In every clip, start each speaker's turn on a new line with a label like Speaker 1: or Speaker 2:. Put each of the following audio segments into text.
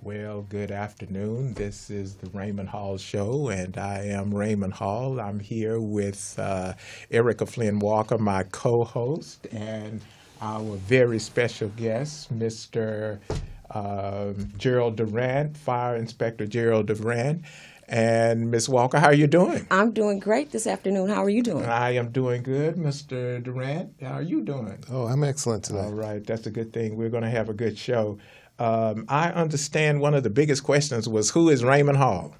Speaker 1: Well, good afternoon. This is the Raymond Hall Show, and I am Raymond Hall. I'm here with Errecca Walker, my co-host, and our very special guest, Mr. Gerald Durant, Fire Inspector Gerald Durant. And Ms. Walker, how are you doing?
Speaker 2: I'm doing great this afternoon. How are you doing?
Speaker 1: I am doing good, Mr. Durant. How are you doing?
Speaker 3: Oh, I'm excellent today.
Speaker 1: All right, that's a good thing. We're going to have a good show. I understand one of the biggest questions was, who is Raymond Hall?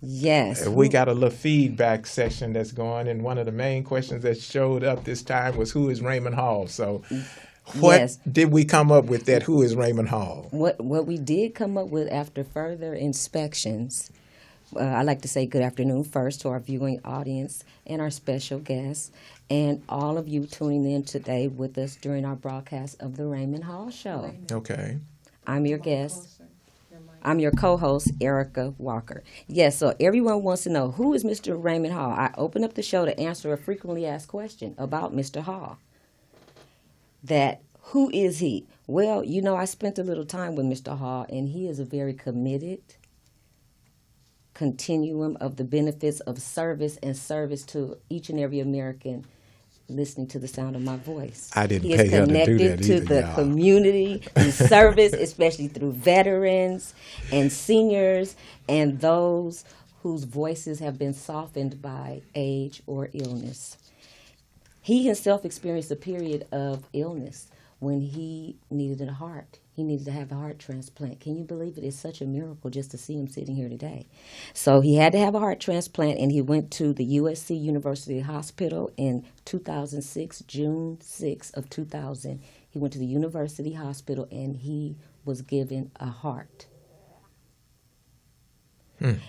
Speaker 2: Yes.
Speaker 1: We got a little feedback session that's going, and one of the main questions that showed up this time was, who is Raymond Hall? So what did we come up with that, who is Raymond Hall?
Speaker 2: What we did come up with after further inspections, I'd like to say good afternoon first to our viewing audience and our special guests, and all of you tuning in today with us during our broadcast of the Raymond Hall Show.
Speaker 1: Okay.
Speaker 2: I'm your guest. I'm your co-host, Errecca Walker. Yes, so everyone wants to know, who is Mr. Raymond Hall? I open up the show to answer a frequently asked question about Mr. Hall. Who is he? Well, I spent a little time with Mr. Hall, and he is a very committed continuum of the benefits of service and service to each and every American listening to the sound of my voice.
Speaker 1: I didn't pay her to do that either,
Speaker 2: He is connected to the community through service, especially through veterans and seniors and those whose voices have been softened by age or illness. He himself experienced a period of illness when he needed a heart. He needed to have a heart transplant. Can you believe it? It's such a miracle just to see him sitting here today. So he had to have a heart transplant, and he went to the USC University Hospital in 2006, June 6 of 2000. He went to the University Hospital, and he was given a heart. And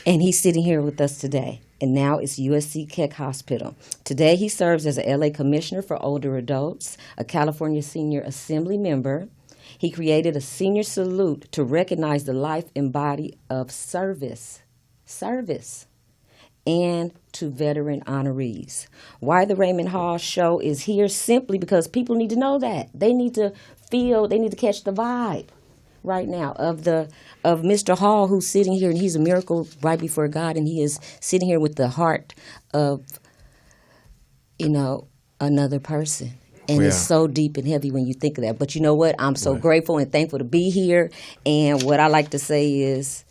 Speaker 2: he's sitting here with us today. And now it's USC Keck Hospital. Today he serves as a LA Commissioner for Older Adults, a California Senior Assembly member. He created a senior salute to recognize the life and body of service, and to veteran honorees. Why the Raymond Hall Show is here? Simply because people need to know that. They need to catch the vibe right now of Mr. Hall, who's sitting here, and he's a miracle right before God, and he is sitting here with the heart of, another person. And it's so deep and heavy when you think of that. But you know what? I'm so grateful and thankful to be here. And what I like to say is,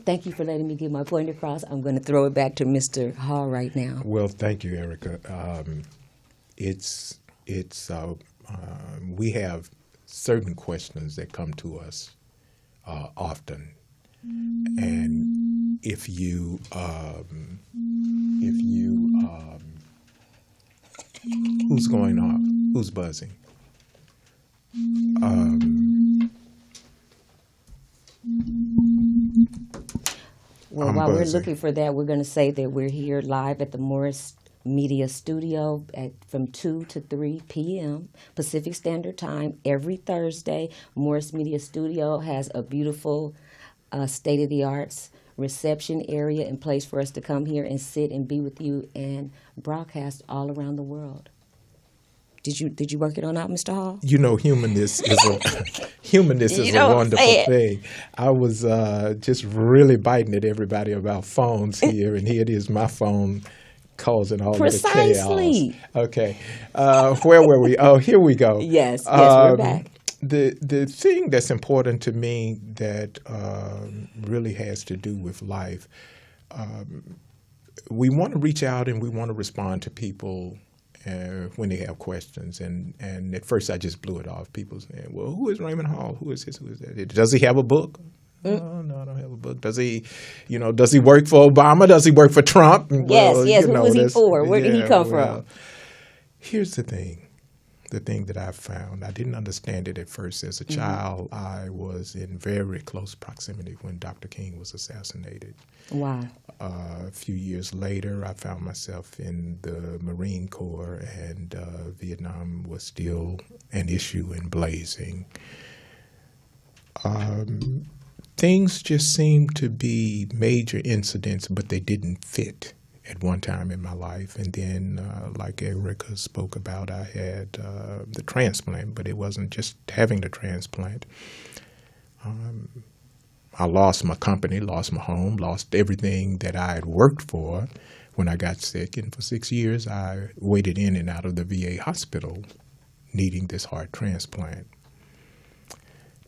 Speaker 2: thank you for letting me get my point across. I'm going to throw it back to Mr. Hall right now.
Speaker 1: Well, thank you, Errecca. We have certain questions that come to us often, and if you who's going off? Who's buzzing?
Speaker 2: Well, while we're looking for that, we're going to say that we're here live at the Morris Media Studio from 2 to 3 p.m. Pacific Standard Time every Thursday. Morris Media Studio has a beautiful state-of-the-arts reception area and place for us to come here and sit and be with you and broadcast all around the world. Did you work it on out, Mr. Hall?
Speaker 1: Humanness is a wonderful thing. I was just really biting at everybody about phones here, and here it is, my phone causing all of the chaos. Okay. Where were we? Oh, here we go.
Speaker 2: Yes, we're back.
Speaker 1: The thing that's important to me that really has to do with life, we want to reach out and we want to respond to people when they have questions. And at first I just blew it off. People saying, well, who is Raymond Hall? Who is this? Who is that? Does he have a book? No, I don't have a book. Does he work for Obama? Does he work for Trump?
Speaker 2: Yes. Who was he for? Where did he come from?
Speaker 1: Here's the thing that I found. I didn't understand it at first. As a child, I was in very close proximity when Dr. King was assassinated.
Speaker 2: Wow.
Speaker 1: A few years later, I found myself in the Marine Corps, and Vietnam was still an issue and blazing. Things just seemed to be major incidents, but they didn't fit at one time in my life. And then, like Errecca spoke about, I had the transplant, but it wasn't just having the transplant. I lost my company, lost my home, lost everything that I had worked for when I got sick. And for 6 years, I waited in and out of the VA hospital needing this heart transplant.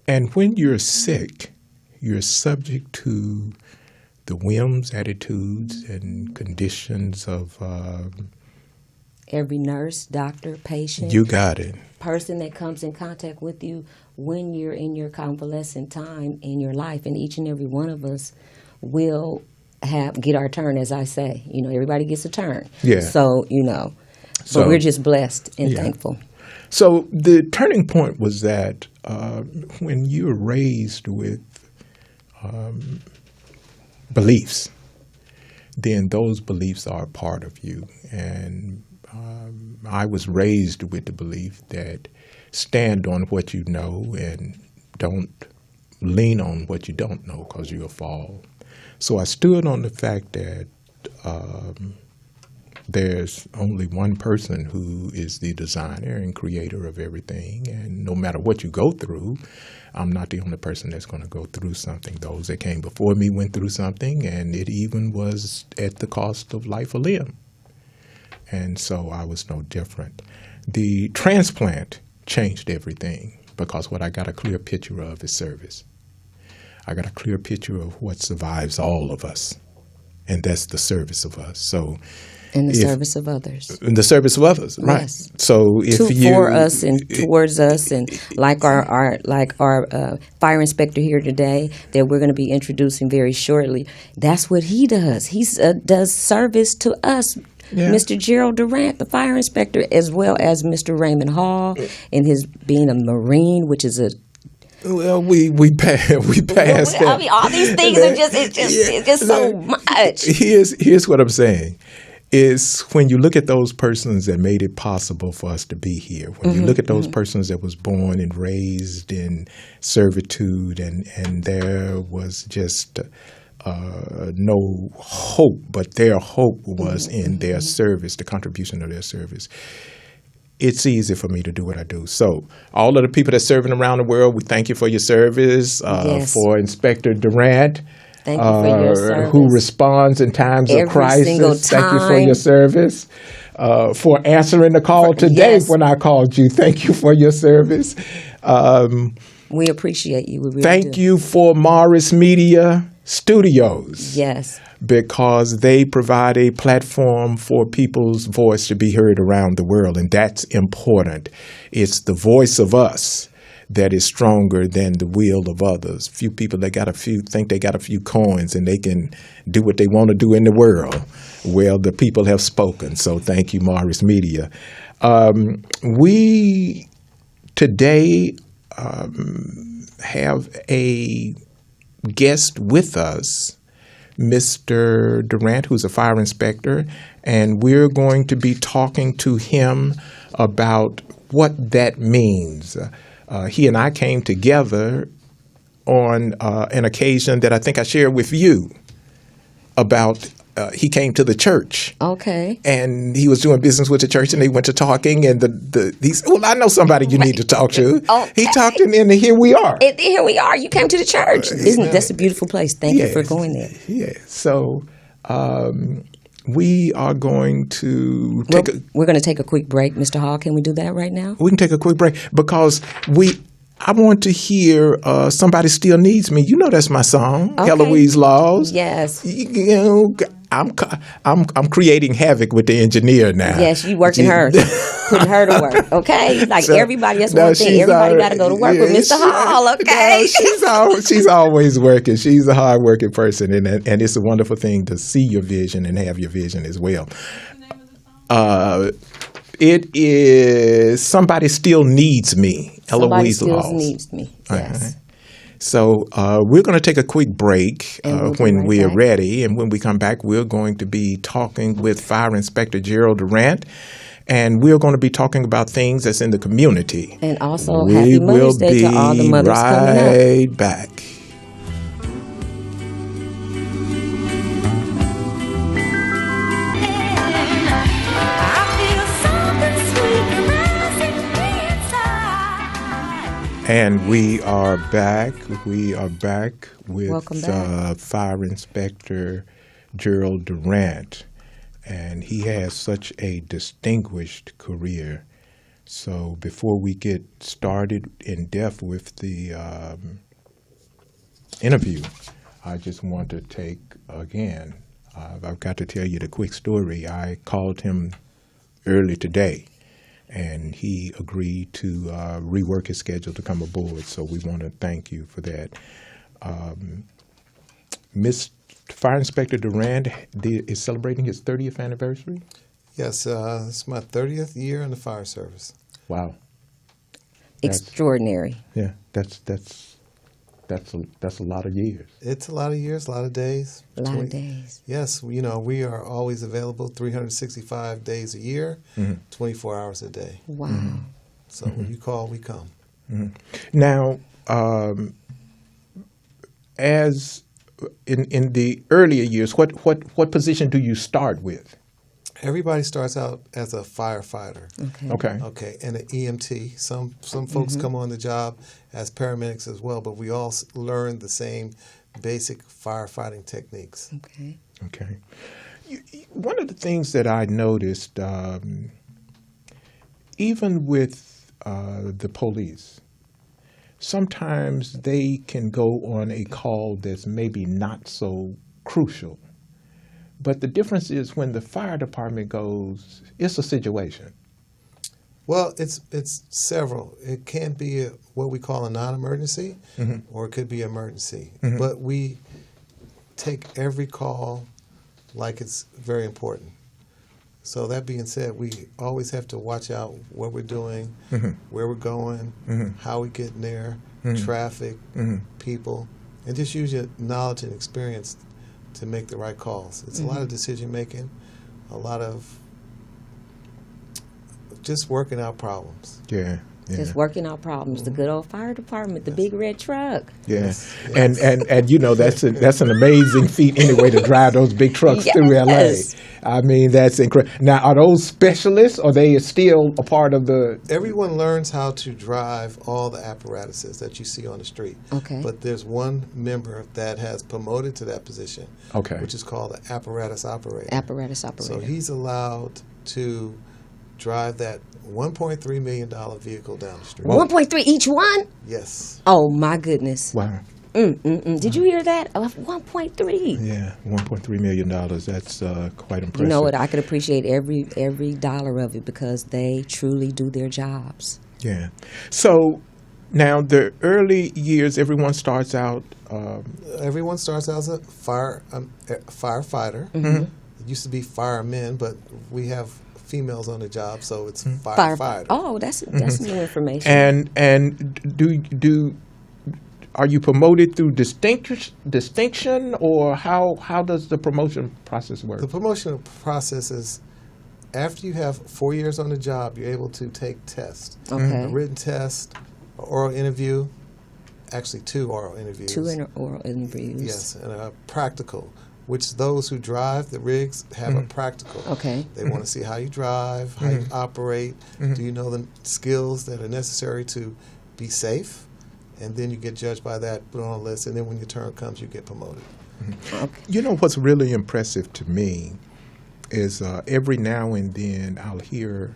Speaker 1: And when you're sick, you're subject to the whims, attitudes, and conditions of
Speaker 2: every nurse, doctor, patient.
Speaker 1: You got it.
Speaker 2: Person that comes in contact with you when you're in your convalescent time in your life. And each and every one of us will get our turn, as I say. You know, everybody gets a turn.
Speaker 1: Yeah.
Speaker 2: So, you know, but we're just blessed and thankful.
Speaker 1: So the turning point was that when you're raised with beliefs, then those beliefs are a part of you. And I was raised with the belief that stand on what you know and don't lean on what you don't know, because you'll fall. So I stood on the fact that there's only one person who is the designer and creator of everything, and no matter what you go through, I'm not the only person that's going to go through something. Those that came before me went through something, and it even was at the cost of life or limb. And so I was no different. The transplant changed everything, because what I got a clear picture of is service. I got a clear picture of what survives all of us, and that's the service of us. So,
Speaker 2: in the service of others.
Speaker 1: In the service of others, right?
Speaker 2: Yes.
Speaker 1: So if
Speaker 2: for us and towards us, and like our fire inspector here today that we're going to be introducing very shortly, that's what he does. He does service to us. Yeah. Mr. Gerald Durant, the fire inspector, as well as Mr. Raymond Hall, and his being a Marine, which is a
Speaker 1: we passed that.
Speaker 2: I mean, all these things are it's just so much.
Speaker 1: Here's what I'm saying. Is when you look at those persons that made it possible for us to be here, when you look at those persons that was born and raised in servitude, and there was just no hope, but their hope was in their service, the contribution of their service. It's easy for me to do what I do. So all of the people that's serving around the world, we thank you for your service.
Speaker 2: Yes.
Speaker 1: For Inspector Durant,
Speaker 2: thank you for your service.
Speaker 1: Who responds in times of crisis.
Speaker 2: Single time.
Speaker 1: Thank you for your service. For answering the call today when I called you. Thank you for your service.
Speaker 2: We appreciate you. We really
Speaker 1: thank
Speaker 2: do.
Speaker 1: you for Morris Media Studios.
Speaker 2: Yes.
Speaker 1: Because they provide a platform for people's voice to be heard around the world, and that's important. It's the voice of us that is stronger than the will of others. Few people that think they got a few coins and they can do what they want to do in the world. Well, the people have spoken, so thank you, Morris Media. We today have a guest with us, Mr. Durant, who's a fire inspector, and we're going to be talking to him about what that means. He and I came together on an occasion that I think I shared with you about. He came to the church.
Speaker 2: Okay.
Speaker 1: And he was doing business with the church, and they went to talking, and he said, well, I know somebody you need to talk to. Okay. He talked, and here we are.
Speaker 2: Here we are. You came to the church. That's a beautiful place. Thank you for going there.
Speaker 1: Yeah. So we are going to
Speaker 2: we're going to take a quick break, Mr. Hall. Can we do that right now?
Speaker 1: We can take a quick break because I want to hear Somebody Still Needs Me. You know that's my song,
Speaker 2: okay.
Speaker 1: Eloise Laws.
Speaker 2: Yes.
Speaker 1: You know, I'm creating havoc with the engineer now.
Speaker 2: Yes, you working her, putting her to work. Okay, like so, everybody. That's one thing. Everybody got to go to work with Mr. Hall. Okay.
Speaker 1: No, she's always working. She's a hard-working person, and it's a wonderful thing to see your vision and have your vision as well. It is Somebody Still Needs Me.
Speaker 2: Somebody Still Needs Me. Yes.
Speaker 1: So we're going to take a quick break when we are ready. And when we come back, we're going to be talking with Fire Inspector Gerald Durant. And we're going to be talking about things that's in the community.
Speaker 2: And also, happy Mother's Day to all the mothers coming up.
Speaker 1: We'll be right back. And we are back. We are back with
Speaker 2: Welcome back.
Speaker 1: Fire Inspector Gerald Durant. And he has such a distinguished career. So before we get started in depth with the interview, I just want to take, again, I've got to tell you the quick story. I called him early today, and he agreed to rework his schedule to come aboard. So we want to thank you for that. Fire Inspector Durant is celebrating his 30th anniversary.
Speaker 3: Yes, it's my 30th year in the fire service.
Speaker 1: Wow,
Speaker 2: Extraordinary.
Speaker 1: yeah, that's a lot of years.
Speaker 3: It's a lot of years, a lot of days.
Speaker 2: A lot of days.
Speaker 3: Yes, we are always available 365 days a year, 24 hours a day.
Speaker 2: Wow.
Speaker 3: So when you call, we come.
Speaker 1: Now, as in the earlier years, what position do you start with?
Speaker 3: Everybody starts out as a firefighter.
Speaker 1: Okay.
Speaker 3: Okay, and an EMT. Some folks come on the job as paramedics as well, but we all learn the same basic firefighting techniques.
Speaker 2: Okay.
Speaker 1: Okay. One of the things that I noticed, even with the police, sometimes they can go on a call that's maybe not so crucial. But the difference is when the fire department goes, it's a situation.
Speaker 3: Well, it's several. It can be what we call a non-emergency, or it could be emergency. But we take every call like it's very important. So that being said, we always have to watch out what we're doing, where we're going, how we get there, traffic, people, and just use your knowledge and experience to make the right calls. It's a lot of decision making, a lot of just working out problems.
Speaker 1: Yeah.
Speaker 2: Just working out problems. The good old fire department, the big red truck.
Speaker 1: Yeah,
Speaker 3: Yes.
Speaker 1: and you know that's an amazing feat anyway to drive those big trucks through LA.
Speaker 2: Yes.
Speaker 1: I mean that's incredible. Now, are those specialists, or they still a part of the?
Speaker 3: Everyone learns how to drive all the apparatuses that you see on the street.
Speaker 2: Okay.
Speaker 3: But there's one member that has promoted to that position,
Speaker 1: Okay.
Speaker 3: which is called the apparatus operator.
Speaker 2: Apparatus operator.
Speaker 3: So he's allowed to drive that $1.3 million vehicle down the street.
Speaker 2: 1.3 each one?
Speaker 3: Yes.
Speaker 2: Oh, my goodness.
Speaker 1: Wow.
Speaker 2: Did you hear that? 1.3.
Speaker 1: Yeah, $1.3 million. That's quite impressive.
Speaker 2: You know what? I could appreciate every dollar of it because they truly do their jobs.
Speaker 1: Yeah. So now the early years, everyone starts out.
Speaker 3: Everyone starts out as a firefighter. It used to be firemen, but we have females on the job, so it's firefighter.
Speaker 2: Oh, that's new information.
Speaker 1: And are you promoted through distinction, or how does the promotion process work?
Speaker 3: The promotion process is after you have 4 years on the job, you're able to take tests.
Speaker 2: Okay.
Speaker 3: A written test, an oral interview, actually 2 oral interviews.
Speaker 2: 2 oral interviews.
Speaker 3: Yes, and a practical, which those who drive the rigs have a practical.
Speaker 2: Okay.
Speaker 3: They want to see how you drive, how you operate. Do you know the skills that are necessary to be safe? And then you get judged by that, put on a list, and then when your turn comes, you get promoted.
Speaker 2: Okay.
Speaker 1: You know what's really impressive to me is every now and then I'll hear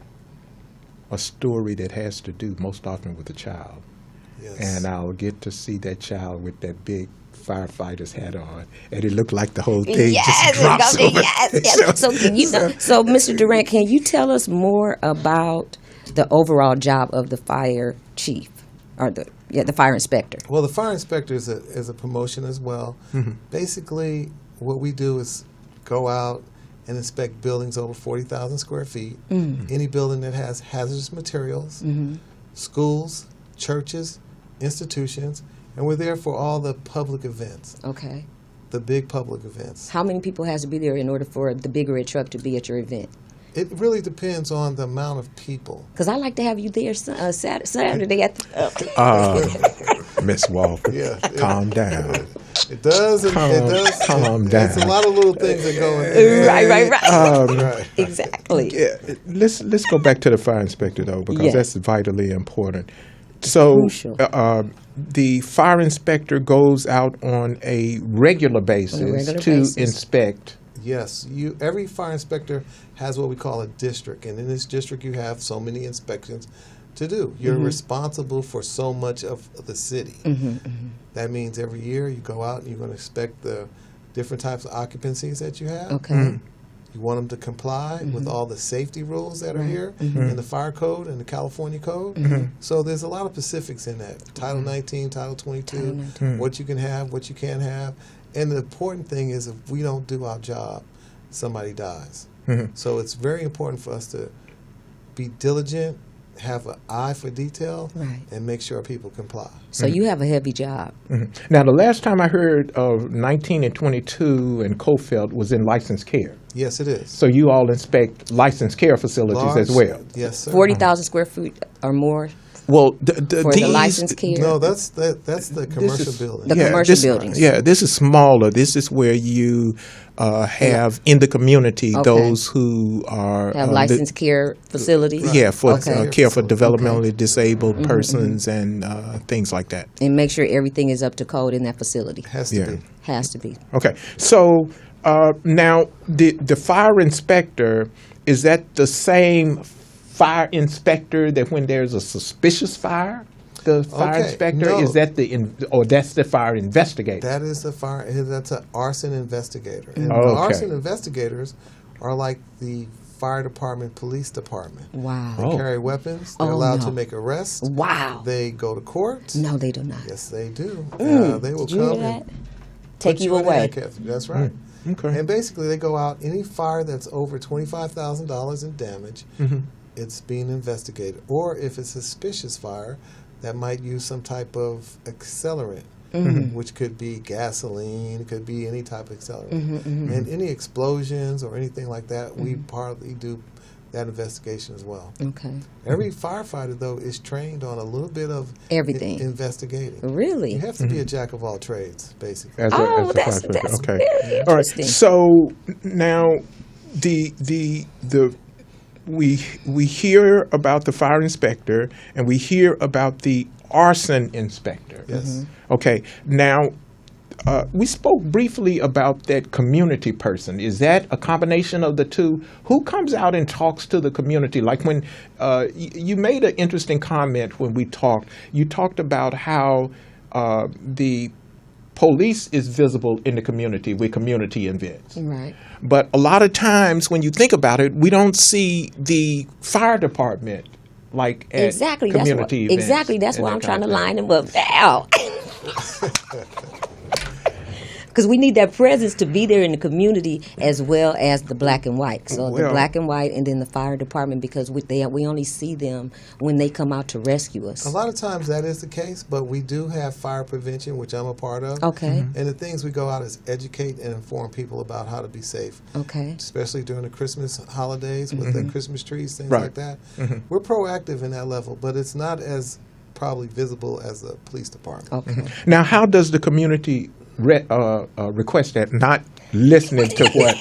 Speaker 1: a story that has to do most often with a child.
Speaker 3: Yes.
Speaker 1: And I'll get to see that child with that big firefighter's hat on, and it looked like the whole thing just drops over.
Speaker 2: Yes. So, so, Mr. Durant, can you tell us more about the overall job of the fire chief, or the fire inspector?
Speaker 3: Well, the fire inspector is a promotion as well. Basically, what we do is go out and inspect buildings over 40,000 square feet, any building that has hazardous materials, schools, churches, institutions, and we're there for all the public events,
Speaker 2: Okay.
Speaker 3: the big public events.
Speaker 2: How many people has to be there in order for the big red truck to be at your event?
Speaker 3: It really depends on the amount of people.
Speaker 2: Because I like to have you there Saturday at the...
Speaker 1: Miss Walker,
Speaker 3: Yeah.
Speaker 1: calm down.
Speaker 3: It does.
Speaker 1: Calm down.
Speaker 3: It's a lot of little things that go in there.
Speaker 2: Right.
Speaker 3: Right.
Speaker 2: Exactly.
Speaker 1: Yeah, let's go back to the fire inspector though, because
Speaker 2: Yes.
Speaker 1: that's vitally important. So
Speaker 2: Crucial.
Speaker 1: the fire inspector goes out on a regular basis
Speaker 2: regular
Speaker 1: to
Speaker 2: basis.
Speaker 1: inspect.
Speaker 3: Yes, every fire inspector has what we call a district, and in this district you have so many inspections to do. You're responsible for so much of the city. That means every year you go out and you're going to inspect the different types of occupancies that you have.
Speaker 2: Okay.
Speaker 3: You want them to comply with all the safety rules that are here in the fire code and the California code. So there's a lot of specifics in that. Title 19, Title 22,
Speaker 2: Title 19.
Speaker 3: what you can have, what you can't have. And the important thing is if we don't do our job, somebody dies. So it's very important for us to be diligent, have an eye for detail,
Speaker 2: Right.
Speaker 3: and make sure people comply.
Speaker 2: So you have a heavy job.
Speaker 1: Now, the last time I heard of 19 and 22 and Cofelt was in licensed care.
Speaker 3: Yes, it is.
Speaker 1: So you all inspect licensed care facilities as well.
Speaker 3: Yes, sir.
Speaker 2: 40,000 square feet or more
Speaker 1: Well,
Speaker 2: for the licensed care.
Speaker 3: No, that's the commercial
Speaker 1: is-
Speaker 3: building.
Speaker 2: The commercial
Speaker 1: this,
Speaker 2: buildings.
Speaker 1: Yeah, this is smaller. This is where you have in the community
Speaker 2: Okay.
Speaker 1: those who are
Speaker 2: Have licensed care facilities.
Speaker 1: Yeah, for
Speaker 2: Okay.
Speaker 1: care for developmentally disabled persons and things like that.
Speaker 2: And make sure everything is up to code in that facility.
Speaker 3: Has to
Speaker 1: Yeah.
Speaker 3: be.
Speaker 2: Has to be.
Speaker 1: Okay, so now the fire inspector, is that the same fire inspector that when there's a suspicious fire, the fire
Speaker 3: Okay,
Speaker 1: inspector
Speaker 3: no.
Speaker 1: is that or that's the fire investigator?
Speaker 3: That is the fire. That's an arson investigator. And
Speaker 1: Okay.
Speaker 3: the arson investigators are like the fire department, police department.
Speaker 2: Wow.
Speaker 3: They
Speaker 1: Oh.
Speaker 3: carry weapons. They're
Speaker 2: Oh,
Speaker 3: allowed
Speaker 2: no.
Speaker 3: to make arrests.
Speaker 2: Wow.
Speaker 3: They go to court.
Speaker 2: No, they do not.
Speaker 3: Yes, they do. They will
Speaker 2: Did you hear
Speaker 3: come
Speaker 2: that?
Speaker 3: and
Speaker 2: Take
Speaker 3: put
Speaker 2: you
Speaker 3: in
Speaker 2: away.
Speaker 3: handcuffs. That's right.
Speaker 1: Okay.
Speaker 3: And basically, they go out. Any fire that's over $25,000 in damage, it's being investigated. Or if it's a suspicious fire, that might use some type of accelerant, which could be gasoline, it could be any type of accelerant. And any explosions or anything like that, we partly do that investigation as well.
Speaker 2: Okay.
Speaker 3: Every firefighter, though, is trained on a little bit of
Speaker 2: Everything.
Speaker 3: investigating.
Speaker 2: Really?
Speaker 3: You have to be a jack of all trades, basically.
Speaker 1: As
Speaker 2: Oh,
Speaker 1: as
Speaker 2: that's
Speaker 1: fire inspector. Okay.
Speaker 2: very
Speaker 1: All right.
Speaker 2: interesting.
Speaker 1: So now we hear about the fire inspector and we hear about the arson inspector.
Speaker 3: Yes.
Speaker 1: Okay. Now we spoke briefly about that community person. Is that a combination of the two? Who comes out and talks to the community? Like when you made an interesting comment when we talked. You talked about how the police is visible in the community with community events.
Speaker 2: Right.
Speaker 1: But a lot of times when you think about it, we don't see the fire department like at
Speaker 2: Exactly.
Speaker 1: community events.
Speaker 2: Exactly. That's
Speaker 1: and
Speaker 2: why
Speaker 1: that
Speaker 2: I'm trying to
Speaker 1: kind of
Speaker 2: line them up now. Because we need that presence to be there in the community as well as the black and white. So the
Speaker 1: Well-
Speaker 2: black and white, and then the fire department, because we only see them when they come out to rescue us.
Speaker 3: A lot of times that is the case, but we do have fire prevention, which I'm a part of.
Speaker 2: Okay.
Speaker 3: And the things we go out is educate and inform people about how to be safe,
Speaker 2: Okay.
Speaker 3: especially during the Christmas holidays with the Christmas trees, things
Speaker 1: Right.
Speaker 3: like that. We're proactive in that level, but it's not as probably visible as the police department.
Speaker 2: Okay.
Speaker 1: Now, how does the community request that? Not listening to what,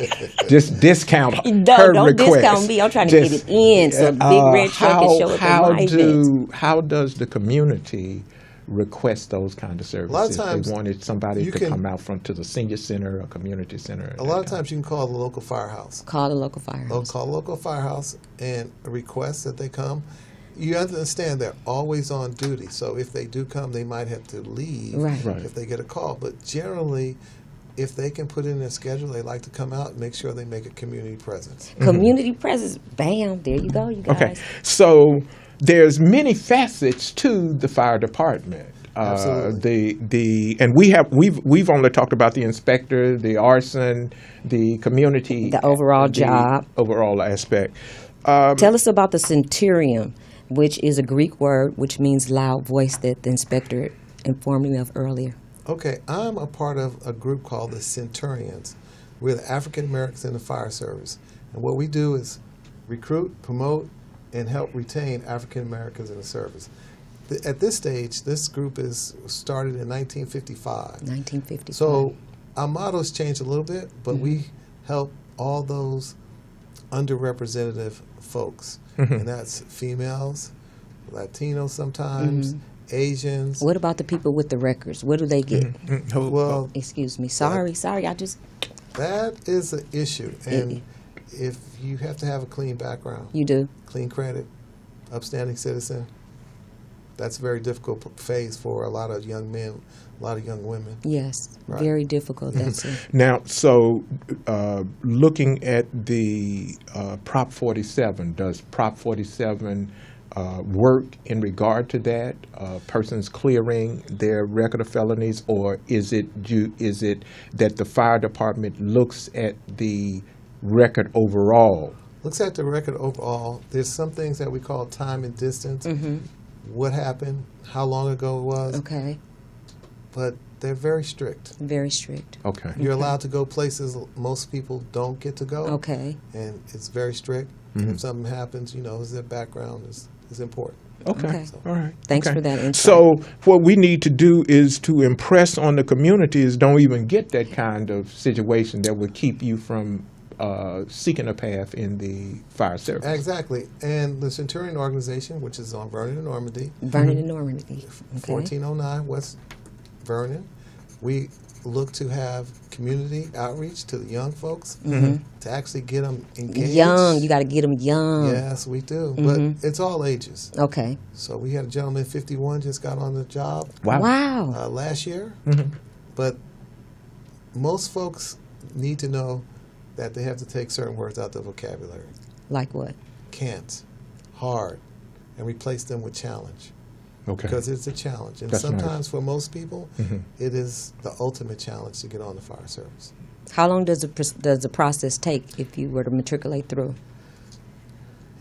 Speaker 1: just discount her
Speaker 2: Don't
Speaker 1: request.
Speaker 2: discount me. I'm trying to get it in so the big red truck can show up at my events.
Speaker 1: How does the community request those kind of services?
Speaker 3: lot of times
Speaker 1: they wanted somebody
Speaker 3: you
Speaker 1: to
Speaker 3: can-
Speaker 1: come out to the senior center or community center.
Speaker 3: A lot of times you can call the local firehouse.
Speaker 2: Call the local firehouse.
Speaker 3: Call the local firehouse and request that they come. You understand they're always on duty, so if they do come, they might have to leave
Speaker 2: Right.
Speaker 1: Right.
Speaker 3: if they get a call. But generally, if they can put in their schedule, they like to come out and make sure they make a community presence.
Speaker 2: Community presence. Bam. There you go, you guys.
Speaker 1: Okay, so there's many facets to the fire department.
Speaker 3: Absolutely.
Speaker 1: And we've only talked about the inspector, the arson, the community,
Speaker 2: The overall job.
Speaker 1: overall aspect.
Speaker 2: Tell us about the centurion, which is a Greek word which means loud voice that the inspector informed me of earlier.
Speaker 3: Okay, I'm a part of a group called the Centurions. We're the African Americans in the fire service. And what we do is recruit, promote, and help retain African Americans in the service. At this stage, this group is started in 1955.
Speaker 2: 1950.
Speaker 3: So our motto's changed a little bit, but we help all those underrepresented folks, and that's females, Latinos sometimes, Asians.
Speaker 2: What about the people with the records? What do they get?
Speaker 3: Well,
Speaker 2: Excuse me. Sorry. I just.
Speaker 3: that is an issue. And if you have to have a clean background,
Speaker 2: You do.
Speaker 3: clean credit, upstanding citizen, that's a very difficult phase for a lot of young men, a lot of young women.
Speaker 2: Yes.
Speaker 3: Right.
Speaker 2: Very difficult. That's it.
Speaker 1: Now, so looking at the Prop 47, does Prop 47 work in regard to that? Persons clearing their record of felonies, or is it that the fire department looks at the record overall?
Speaker 3: Looks at the record overall. There's some things that we call time and distance. What happened, how long ago it was,
Speaker 2: Okay.
Speaker 3: but they're very strict.
Speaker 2: Very strict.
Speaker 1: Okay.
Speaker 3: You're allowed to go places most people don't get to go.
Speaker 2: Okay.
Speaker 3: And it's very strict. And if something happens, their background is important.
Speaker 1: Okay. All right.
Speaker 2: Thanks
Speaker 1: Okay.
Speaker 2: for that insight.
Speaker 1: So what we need to do is to impress on the community is don't even get that kind of situation that would keep you from seeking a path in the fire service.
Speaker 3: Exactly. And the Centurion organization, which is on Vernon and Normandy,
Speaker 2: Vernon and Normandy. Okay.
Speaker 3: 1409 West Vernon, we look to have community outreach to the young folks to actually get them engaged.
Speaker 2: Young. You got to get them young.
Speaker 3: Yes, we do. But it's all ages.
Speaker 2: Okay.
Speaker 3: So we had a gentleman, 51, just got on the job
Speaker 2: Wow.
Speaker 3: last year. But most folks need to know that they have to take certain words out of the vocabulary.
Speaker 2: Like what?
Speaker 3: Can't, hard, and replace them with challenge.
Speaker 1: Okay.
Speaker 3: Because it's a challenge. And
Speaker 1: That's
Speaker 3: sometimes for most people, it is the ultimate challenge to get on the fire service.
Speaker 2: How long does the process take if you were to matriculate through?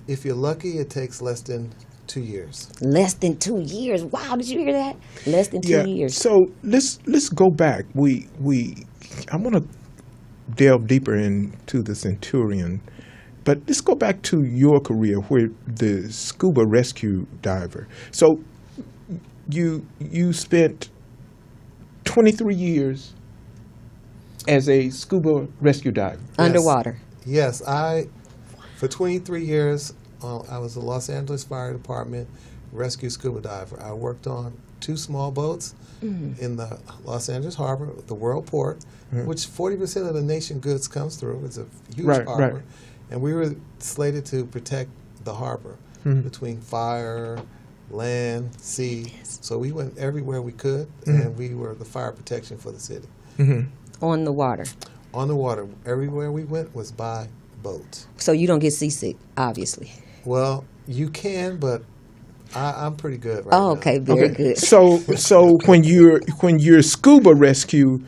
Speaker 3: If you're lucky, it takes less than 2 years.
Speaker 2: Less than 2 years. Wow, did you hear that? Less than 2 years.
Speaker 1: So let's go back. I want to delve deeper into the Centurion, but let's go back to your career, where the scuba rescue diver. So you spent 23 years as a scuba rescue diver.
Speaker 2: Underwater.
Speaker 3: Yes, for 23 years, I was a Los Angeles Fire Department rescue scuba diver. I worked on 2 small boats in the Los Angeles Harbor, the World Port, which 40% of the nation goods comes through. It's a huge harbor.
Speaker 1: Right.
Speaker 3: And we were slated to protect the harbor between fire, land, sea. So we went everywhere we could, and we were the fire protection for the city.
Speaker 2: On the water.
Speaker 3: On the water, everywhere we went was by boat.
Speaker 2: So you don't get seasick, obviously.
Speaker 3: Well, you can, but I'm pretty good right now.
Speaker 2: Oh, okay, very good.
Speaker 1: So when you're scuba rescue,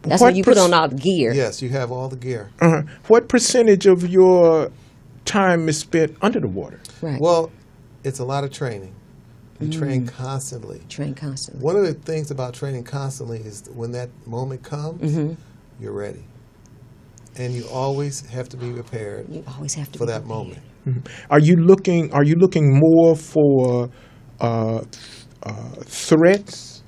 Speaker 2: That's
Speaker 1: what
Speaker 2: when you put on all the gear.
Speaker 3: Yes, you have all the gear.
Speaker 1: what percentage of your time is spent under the water?
Speaker 2: Right.
Speaker 3: Well, it's a lot of training. You train constantly.
Speaker 2: Train constantly.
Speaker 3: One of the things about training constantly is that when that moment comes, you're ready. And you always have to be prepared
Speaker 2: You always have to
Speaker 3: for
Speaker 2: be
Speaker 3: that
Speaker 2: prepared.
Speaker 3: moment.
Speaker 1: Are you looking more for threats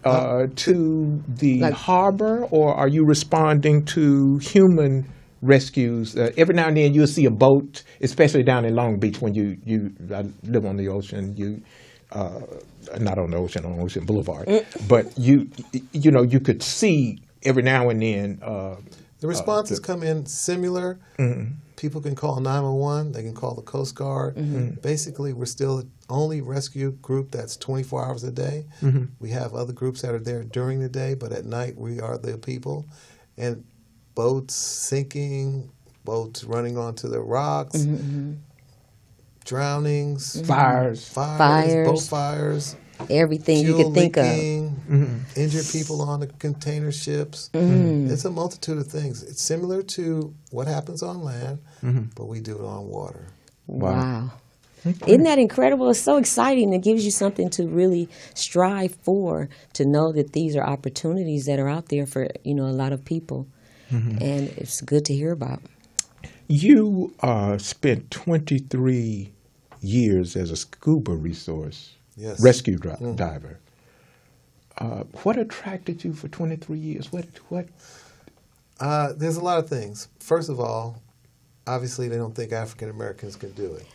Speaker 1: to the
Speaker 2: Like-
Speaker 1: harbor, or are you responding to human rescues? Every now and then you'll see a boat, especially down in Long Beach when I live on the ocean. Not on the ocean, on Ocean Boulevard, but you could see every now and then.
Speaker 3: The responses come in similar. People can call 911. They can call the Coast Guard. Basically, we're still the only rescue group that's 24 hours a day. We have other groups that are there during the day, but at night we are the people. And boats sinking, boats running onto the rocks, drownings,
Speaker 1: Fires.
Speaker 3: boat fires,
Speaker 2: Everything you
Speaker 3: fuel
Speaker 2: could think of.
Speaker 3: leaking, injured people on the container ships. It's a multitude of things. It's similar to what happens on land, but we do it on water.
Speaker 2: Wow. Isn't that incredible? It's so exciting. It gives you something to really strive for, to know that these are opportunities that are out there for, a lot of people. And it's good to hear about.
Speaker 1: You spent 23 years as a scuba rescue diver. What attracted you for 23 years? What?
Speaker 3: There's a lot of things. First of all, obviously they don't think African Americans can do it.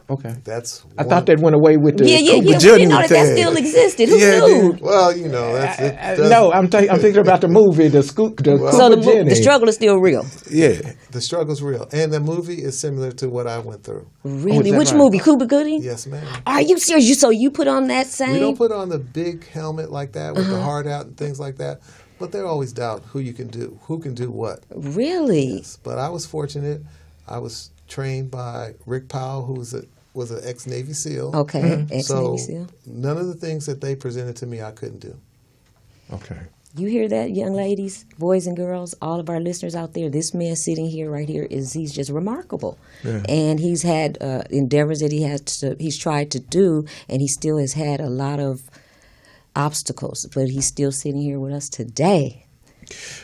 Speaker 1: Okay.
Speaker 3: That's
Speaker 1: I
Speaker 3: one-
Speaker 1: thought that went away with the
Speaker 2: Yeah.
Speaker 1: Cuba
Speaker 2: We
Speaker 1: Gooding
Speaker 2: know that
Speaker 1: thing.
Speaker 2: still existed. Who
Speaker 1: Yeah,
Speaker 2: sued?
Speaker 3: Well, you know, that's it.
Speaker 1: No, I'm thinking about the movie, the Cuba
Speaker 2: So
Speaker 1: Gooding.
Speaker 2: the struggle is still real.
Speaker 1: Yeah.
Speaker 3: The struggle's real, and the movie is similar to what I went through.
Speaker 2: Really?
Speaker 1: that
Speaker 2: Which
Speaker 1: right?
Speaker 2: movie? Cuba Gooding?
Speaker 3: Yes, ma'am.
Speaker 2: Are you serious? So you put on that same?
Speaker 3: We don't put on the big helmet like that with the heart out and things like that, but they always doubt who can do what.
Speaker 2: Really?
Speaker 3: But I was fortunate. I was trained by Rick Powell, who was an ex-Navy SEAL.
Speaker 2: Okay.
Speaker 3: So
Speaker 2: Ex-Navy SEAL.
Speaker 3: none of the things that they presented to me, I couldn't do.
Speaker 1: Okay.
Speaker 2: You hear that, young ladies, boys and girls, all of our listeners out there? This man sitting here, right here, he's just remarkable.
Speaker 1: Yeah.
Speaker 2: And he's had endeavors that he's tried to do, and he still has had a lot of obstacles, but he's still sitting here with us today.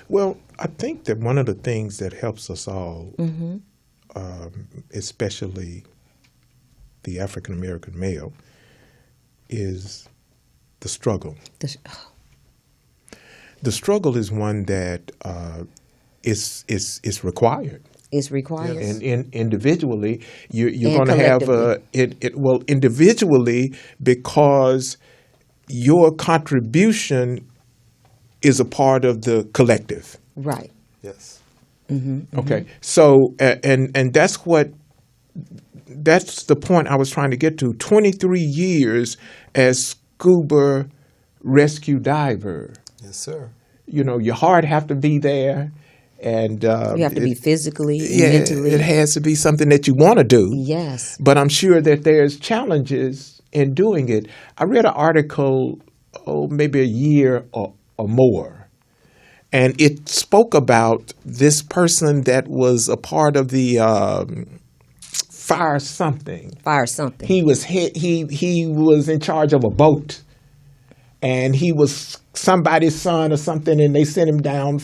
Speaker 1: Well, I think that one of the things that helps us all, especially the African American male, is the struggle. The struggle is one that is required.
Speaker 2: It's required.
Speaker 3: Yes.
Speaker 1: And individually, you're
Speaker 2: And
Speaker 1: going to have
Speaker 2: collectively.
Speaker 1: individually, because your contribution is a part of the collective.
Speaker 2: Right.
Speaker 3: Yes.
Speaker 1: Okay, so and that's the point I was trying to get to. 23 years as scuba rescue diver.
Speaker 3: Yes, sir.
Speaker 1: You know, your heart have to be there, and
Speaker 2: You have to be physically,
Speaker 1: yeah,
Speaker 2: mentally.
Speaker 1: it has to be something that you want to do.
Speaker 2: Yes.
Speaker 1: But I'm sure that there's challenges in doing it. I read an article, maybe a year or more, and it spoke about this person that was a part of the fire something.
Speaker 2: Fire something.
Speaker 1: He was in charge of a boat, and he was somebody's son or something, and they sent him down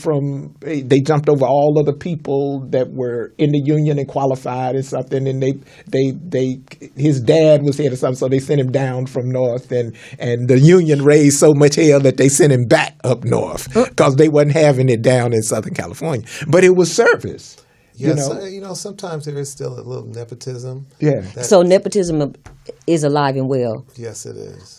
Speaker 1: they jumped over all of the people that were in the union and qualified and something, and his dad was head or something, so they sent him down from north, and the union raised so much hell that they sent him back up north because they wasn't having it down in Southern California. But it was service.
Speaker 3: Yes,
Speaker 1: You know?
Speaker 3: sometimes there is still a little nepotism.
Speaker 1: Yeah.
Speaker 2: So nepotism is alive and well.
Speaker 3: Yes, it is.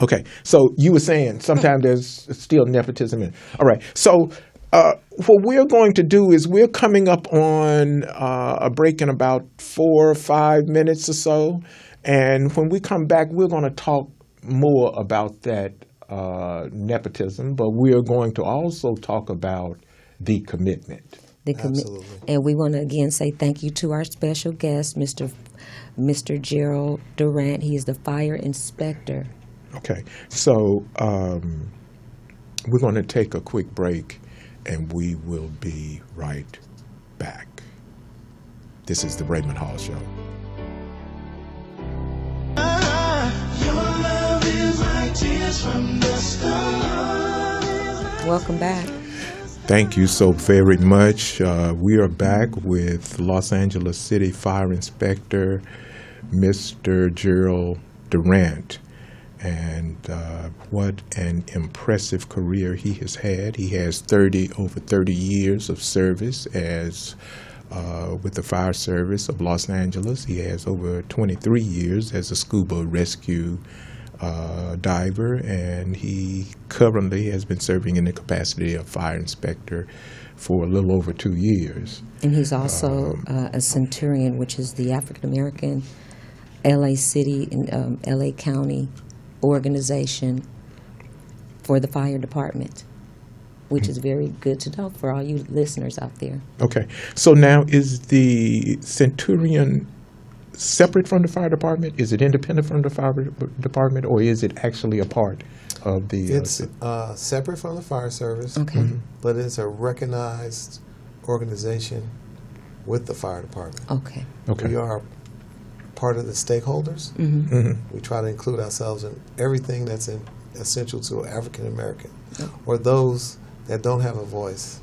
Speaker 1: Okay, so you were saying sometimes there's still nepotism in. All right, so what we're going to do is we're coming up on a break in about 4 or 5 minutes or so, and when we come back, we're going to talk more about that nepotism, but we're going to also talk about the commitment.
Speaker 3: Absolutely.
Speaker 2: And we want to again say thank you to our special guest, Mr. Gerald Durant. He is the fire inspector.
Speaker 1: Okay, so we're going to take a quick break, and we will be right back. This is the Raymond Hall Show.
Speaker 4: Your love is like tears from the stars.
Speaker 2: Welcome back.
Speaker 1: Thank you so very much. We are back with Los Angeles City Fire Inspector, Mr. Gerald Durant. And what an impressive career he has had. He has over 30 years of service as with the fire service of Los Angeles. He has over 23 years as a scuba rescue diver, and he currently has been serving in the capacity of fire inspector for a little over 2 years.
Speaker 2: And he's also a Centurion, which is the African American LA City and LA County organization for the fire department, which is very good to know for all you listeners out there.
Speaker 1: Okay, so now is the Centurion separate from the fire department? Is it independent from the fire department, or is it actually a part of the?
Speaker 3: It's separate from the fire service,
Speaker 2: Okay.
Speaker 3: but it's a recognized organization with the fire department.
Speaker 2: Okay.
Speaker 1: Okay.
Speaker 3: We are part of the stakeholders. We try to include ourselves in everything that's essential to African American or those that don't have a voice.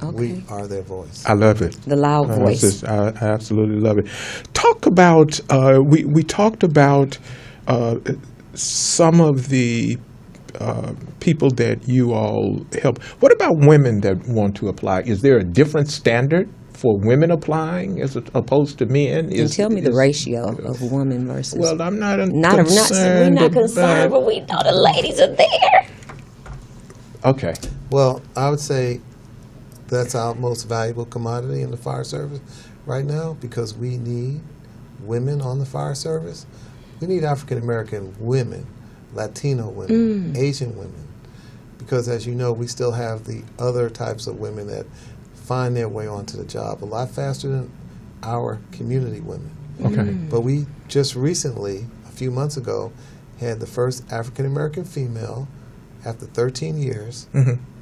Speaker 2: Okay.
Speaker 3: We are their voice.
Speaker 1: I love it.
Speaker 2: The loud voice.
Speaker 1: I absolutely love it. Talk about we talked about some of the people that you all help. What about women that want to apply? Is there a different standard for women applying as opposed to men?
Speaker 2: And tell me the ratio of women versus.
Speaker 1: Well, I'm not
Speaker 2: we're
Speaker 1: concerned.
Speaker 2: not concerned, but we know the ladies are there.
Speaker 1: Okay.
Speaker 3: Well, I would say that's our most valuable commodity in the fire service right now because we need women on the fire service. We need African American women, Latino women, Asian women, because as you know, we still have the other types of women that find their way onto the job a lot faster than our community women.
Speaker 1: Okay.
Speaker 3: But we just recently, a few months ago, had the first African American female, after 13 years,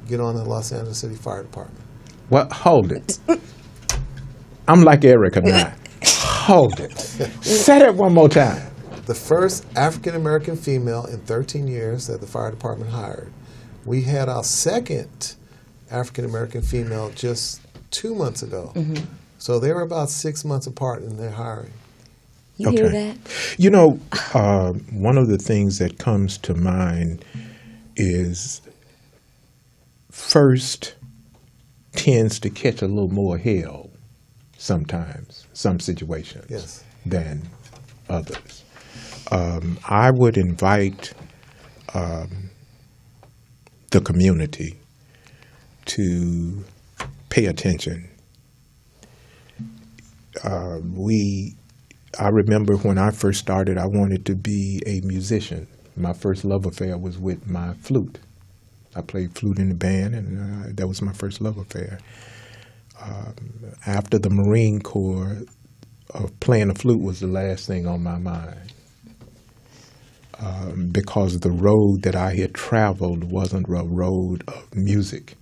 Speaker 3: get on the Los Angeles City Fire Department.
Speaker 1: Well, hold it. I'm like Errecca now. Hold it. Say that one more time.
Speaker 3: The first African American female in 13 years that the fire department hired. We had our second African American female just 2 months ago. So they were about 6 months apart in their hiring.
Speaker 2: You hear that?
Speaker 1: You know, one of the things that comes to mind is first tends to catch a little more hell sometimes, some situations,
Speaker 3: Yes.
Speaker 1: than others. I would invite the community to pay attention. I remember when I first started, I wanted to be a musician. My first love affair was with my flute. I played flute in the band, and that was my first love affair. After the Marine Corps, playing the flute was the last thing on my mind. Because the road that I had traveled wasn't a road of music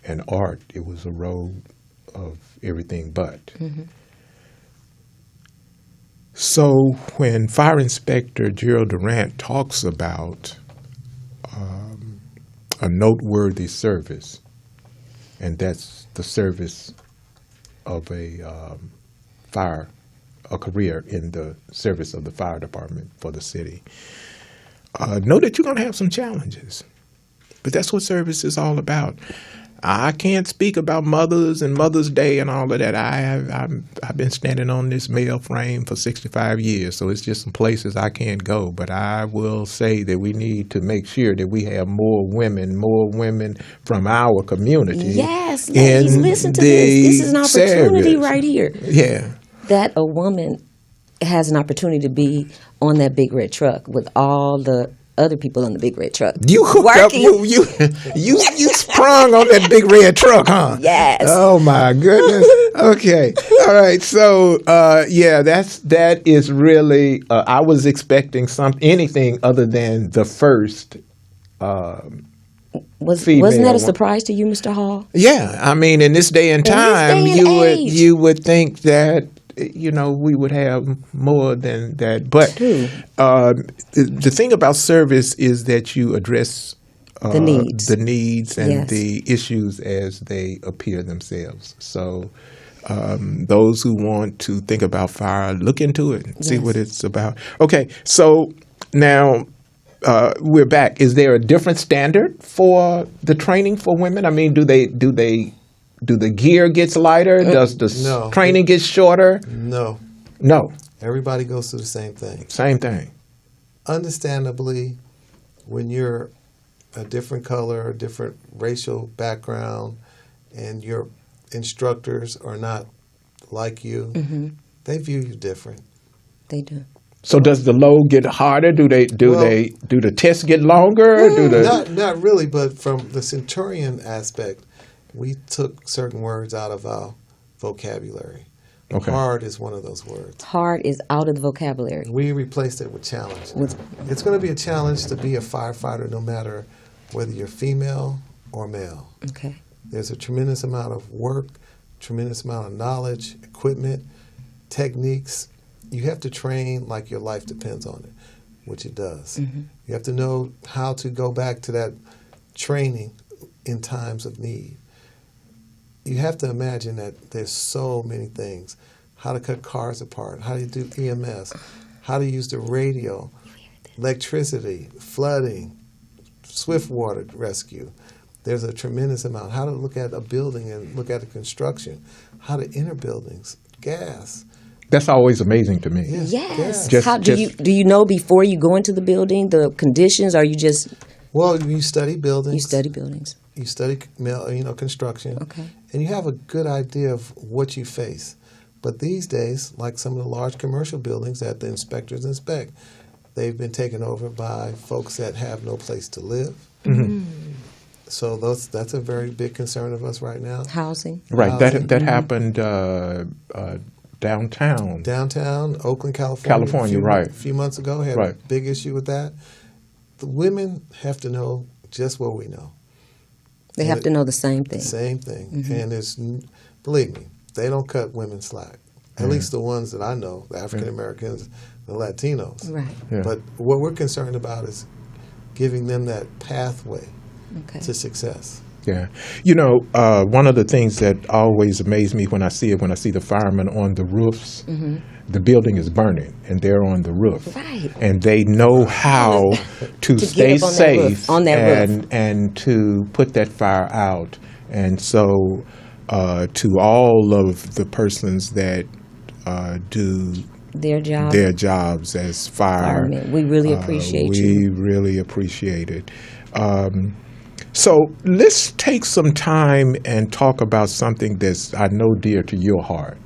Speaker 1: and art. It was a road of everything but. So when Fire Inspector Gerald Durant talks about a noteworthy service, and that's the service of a career in the service of the fire department for the city, know that you're going to have some challenges. But that's what service is all about. I can't speak about mothers and Mother's Day and all of that. I've been standing on this mail frame for 65 years, so it's just some places I can't go. But I will say that we need to make sure that we have more women from our community.
Speaker 2: Yes, ladies, listen to this. This is an opportunity
Speaker 1: service.
Speaker 2: right here.
Speaker 1: Yeah.
Speaker 2: That a woman has an opportunity to be on that big red truck with all the other people on the big red truck.
Speaker 1: You hooked up, you sprung on that big red truck, huh?
Speaker 2: Yes.
Speaker 1: Oh my goodness. Okay. All right. So that is really. I was expecting anything other than the first.
Speaker 2: Wasn't that a surprise to you, Mr. Hall?
Speaker 1: Yeah. I mean, in this day and time, you would think that. We would have more than that. But the thing about service is that you address the needs and the issues as they appear themselves. So those who want to think about fire, look into it and see what it's about. Okay, so now we're back. Is there a different standard for the training for women? I mean, do the gear gets lighter? Does the training get shorter?
Speaker 3: No.
Speaker 1: No.
Speaker 3: Everybody goes through the same thing.
Speaker 1: Same thing.
Speaker 3: Understandably, when you're a different color, a different racial background, and your instructors are not like you, they view you different.
Speaker 2: They do.
Speaker 1: So does the load get harder? Do the tests get longer?
Speaker 3: Not really, but from the Centurion aspect, we took certain words out of our vocabulary.
Speaker 1: Okay.
Speaker 3: Hard is one of those words.
Speaker 2: Hard is out of the vocabulary.
Speaker 3: We replaced it with challenge. It's going to be a challenge to be a firefighter no matter whether you're female or male.
Speaker 2: Okay.
Speaker 3: There's a tremendous amount of work, tremendous amount of knowledge, equipment, techniques. You have to train like your life depends on it, which it does. You have to know how to go back to that training in times of need. You have to imagine that there's so many things. How to cut cars apart, how to do EMS, how to use the radio, electricity, flooding, swift water rescue. There's a tremendous amount. How to look at a building and look at the construction, how to enter buildings, gas.
Speaker 1: That's always amazing to me.
Speaker 3: Yes.
Speaker 2: Yes.
Speaker 1: Just-
Speaker 2: How do you know before you go into the building the conditions, or you just
Speaker 3: Well, you study buildings.
Speaker 2: you study buildings?
Speaker 3: You study, construction.
Speaker 2: Okay.
Speaker 3: And you have a good idea of what you face. But these days, like some of the large commercial buildings that the inspectors inspect, they've been taken over by folks that have no place to live. So that's a very big concern of us right now.
Speaker 2: Housing.
Speaker 1: Right.
Speaker 3: Housing.
Speaker 1: That happened downtown.
Speaker 3: Downtown, Oakland, California.
Speaker 1: California, right.
Speaker 3: A few months ago, had a
Speaker 1: Right.
Speaker 3: big issue with that. The women have to know just what we know.
Speaker 2: They have to know the same thing.
Speaker 3: Same thing. And believe me, they don't cut women slack. At least the ones that I know, the African Americans, the Latinos.
Speaker 2: Right.
Speaker 1: Yeah.
Speaker 3: But what we're concerned about is giving them that pathway
Speaker 2: Okay.
Speaker 3: to success.
Speaker 1: Yeah. One of the things that always amazes me when I see the firemen on the roofs, the building is burning and they're on the roof.
Speaker 2: Right.
Speaker 1: And they know how to
Speaker 2: get
Speaker 1: stay
Speaker 2: up on that
Speaker 1: safe
Speaker 2: roof, on that roof.
Speaker 1: and to put that fire out. And so to all of the persons that do
Speaker 2: Their job.
Speaker 1: their jobs as
Speaker 2: Firemen. We really appreciate
Speaker 1: we
Speaker 2: you.
Speaker 1: really appreciate it. So let's take some time and talk about something that's I know dear to your heart.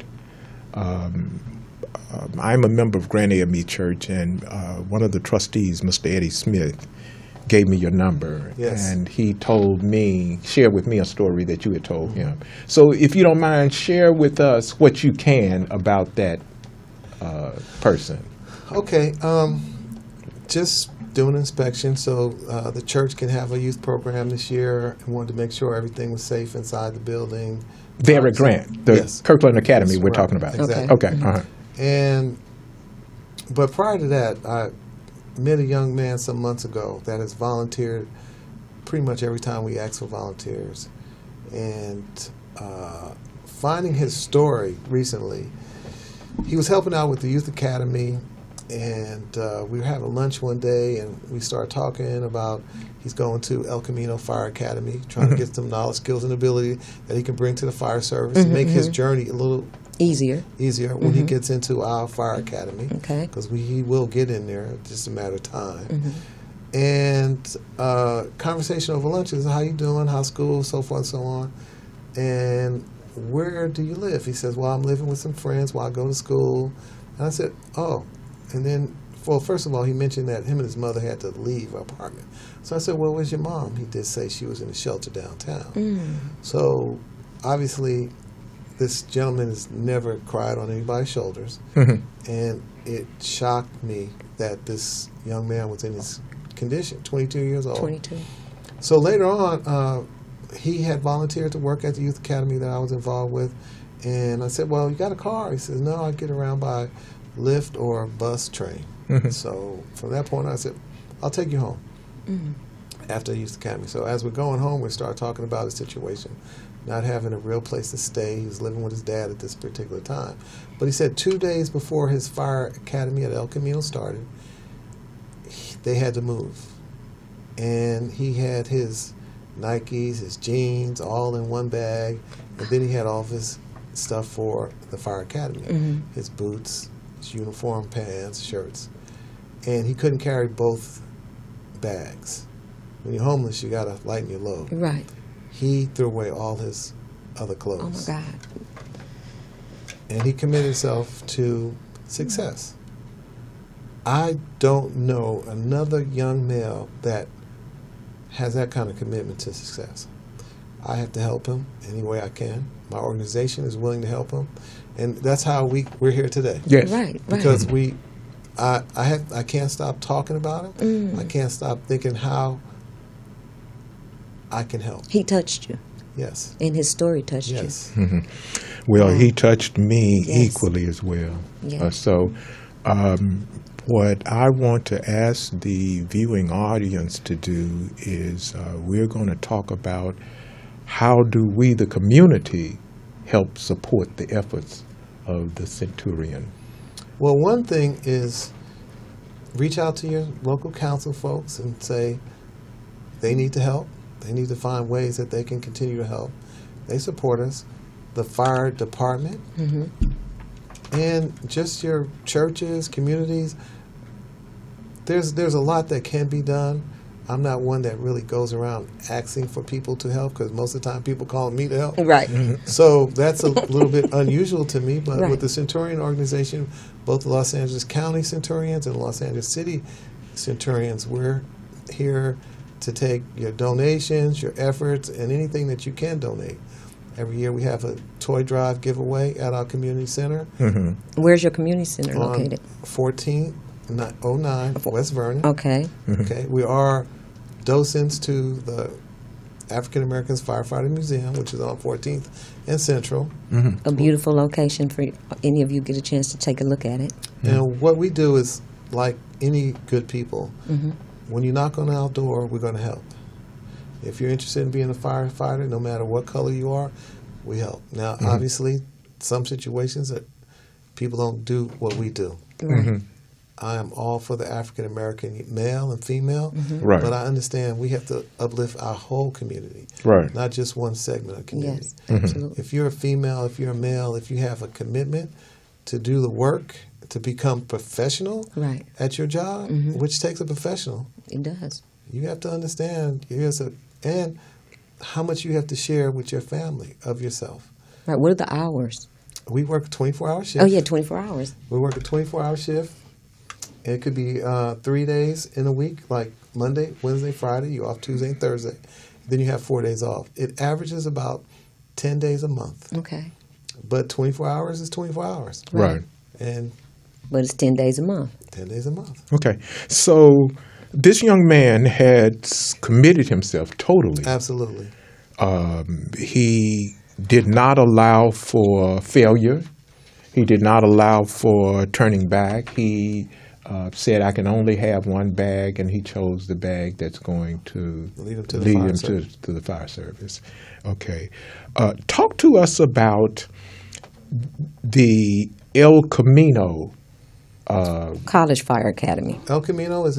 Speaker 1: I'm a member of Grand AME Church, and one of the trustees, Mr. Eddie Smith, gave me your number.
Speaker 3: Yes.
Speaker 1: And he shared with me a story that you had told him. So if you don't mind, share with us what you can about that person.
Speaker 3: Okay. Just doing inspection. So the church can have a youth program this year. I wanted to make sure everything was safe inside the building.
Speaker 1: There at Grant, the
Speaker 3: Yes.
Speaker 1: Kirkland Academy
Speaker 3: Yes,
Speaker 1: we're
Speaker 3: right.
Speaker 1: talking about.
Speaker 3: Exactly.
Speaker 1: Okay. Uh-huh.
Speaker 3: But prior to that, I met a young man some months ago that has volunteered pretty much every time we ask for volunteers. And finding his story recently, he was helping out with the Youth Academy, and we were having lunch one day, and we started talking about he's going to El Camino Fire Academy, trying to get some knowledge, skills, and ability that he can bring to the fire service and make his journey a little
Speaker 2: Easier.
Speaker 3: when he gets into our fire academy.
Speaker 2: Okay.
Speaker 3: Because he will get in there, it's just a matter of time. And conversation over lunch is, how you doing, how's school, so forth and so on. And where do you live? He says, well, I'm living with some friends while I go to school. And I said, oh. And then, well, first of all, he mentioned that him and his mother had to leave our apartment. So I said, well, where's your mom? He did say she was in a shelter downtown. So obviously, this gentleman has never cried on anybody's shoulders. And it shocked me that this young man was in his condition, 22 years old.
Speaker 2: 22.
Speaker 3: So later on, he had volunteered to work at the youth academy that I was involved with. And I said, well, you got a car? He says, no, I get around by Lyft or bus, train. So from that point, I said, I'll take you home after the youth academy. So as we're going home, we start talking about his situation, not having a real place to stay. He was living with his dad at this particular time. But he said 2 days before his fire academy at El Camino started, they had to move. And he had his Nikes, his jeans, all in one bag. And then he had all of his stuff for the fire academy, his boots, his uniform, pants, shirts. And he couldn't carry both bags. When you're homeless, you got to lighten your load.
Speaker 2: Right.
Speaker 3: He threw away all his other
Speaker 2: Oh,
Speaker 3: clothes.
Speaker 2: my God.
Speaker 3: And he committed himself to success. I don't know another young male that has that kind of commitment to success. I have to help him any way I can. My organization is willing to help him, and that's how we're here today.
Speaker 1: Yes.
Speaker 2: Right.
Speaker 3: Because I can't stop talking about him. I can't stop thinking how I can help.
Speaker 2: He touched you,
Speaker 3: Yes.
Speaker 2: and his story touched
Speaker 3: Yes.
Speaker 1: Well, he touched me
Speaker 2: Yes.
Speaker 1: equally as well.
Speaker 2: Yes.
Speaker 1: So what I want to ask the viewing audience to do is we're going to talk about how do we, the community, help support the efforts of the Centurion.
Speaker 3: Well, one thing is reach out to your local council folks and say they need to help. They need to find ways that they can continue to help. They support us. The fire department, and just your churches, communities. There's a lot that can be done. I'm not one that really goes around asking for people to help, because most of the time people call me to help.
Speaker 2: Right.
Speaker 3: So that's a little bit unusual to me. But
Speaker 2: Right.
Speaker 3: with the Centurion organization, both the Los Angeles County Centurions and Los Angeles City Centurions, we're here to take your donations, your efforts, and anything that you can donate. Every year we have a toy drive giveaway at our community center
Speaker 2: Where's your community center
Speaker 3: on
Speaker 2: located?
Speaker 3: 1409 West Vernon.
Speaker 2: Okay.
Speaker 3: Okay, we are docents to the African Americans Firefighting Museum, which is on 14th and Central.
Speaker 2: A beautiful location for any of you get a chance to take a look at it.
Speaker 3: And what we do is, like any good people, when you knock on our door, we're going to help. If you're interested in being a firefighter, no matter what color you are, we help. Now, obviously, some situations that people don't do what we do.
Speaker 2: Right.
Speaker 3: I am all for the African American male and female,
Speaker 1: Right.
Speaker 3: but I understand we have to uplift our whole community,
Speaker 1: Right.
Speaker 3: not just one segment of the community.
Speaker 2: Yes, absolutely.
Speaker 3: If you're a female, if you're a male, if you have a commitment to do the work, to become professional
Speaker 2: Right.
Speaker 3: at your job, which takes a professional,
Speaker 2: It does.
Speaker 3: you have to understand and how much you have to share with your family of yourself.
Speaker 2: Right. What are the hours?
Speaker 3: We work a 24-hour shift.
Speaker 2: Oh, yeah, 24 hours.
Speaker 3: We work a 24-hour shift. It could be 3 days in a week, like Monday, Wednesday, Friday. You're off Tuesday and Thursday. Then you have 4 days off. It averages about 10 days a month.
Speaker 2: Okay.
Speaker 3: But 24 hours is 24 hours.
Speaker 1: Right.
Speaker 3: And
Speaker 2: But it's 10 days a month.
Speaker 3: 10 days a month.
Speaker 1: Okay. So this young man had committed himself totally.
Speaker 3: Absolutely.
Speaker 1: He did not allow for failure. He did not allow for turning back. He said, I can only have one bag, and he chose the bag that's going to
Speaker 3: Lead him to the
Speaker 1: lead
Speaker 3: fire
Speaker 1: him
Speaker 3: service.
Speaker 1: to the fire service. Okay. Talk to us about the El Camino.
Speaker 2: College Fire Academy.
Speaker 3: El Camino is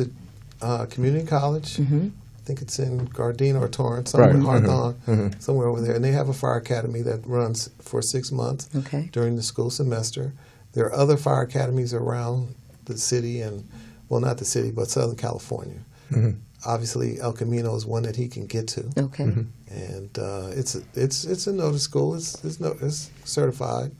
Speaker 3: a community college. I think it's in Gardena or Torrance, somewhere,
Speaker 1: Right.
Speaker 3: Hawthorne, somewhere over there. And they have a fire academy that runs for 6 months
Speaker 2: Okay.
Speaker 3: during the school semester. There are other fire academies around the city and, well, not the city, but Southern California. Obviously, El Camino is one that he can get to.
Speaker 2: Okay.
Speaker 3: And it's a noted school. It's certified.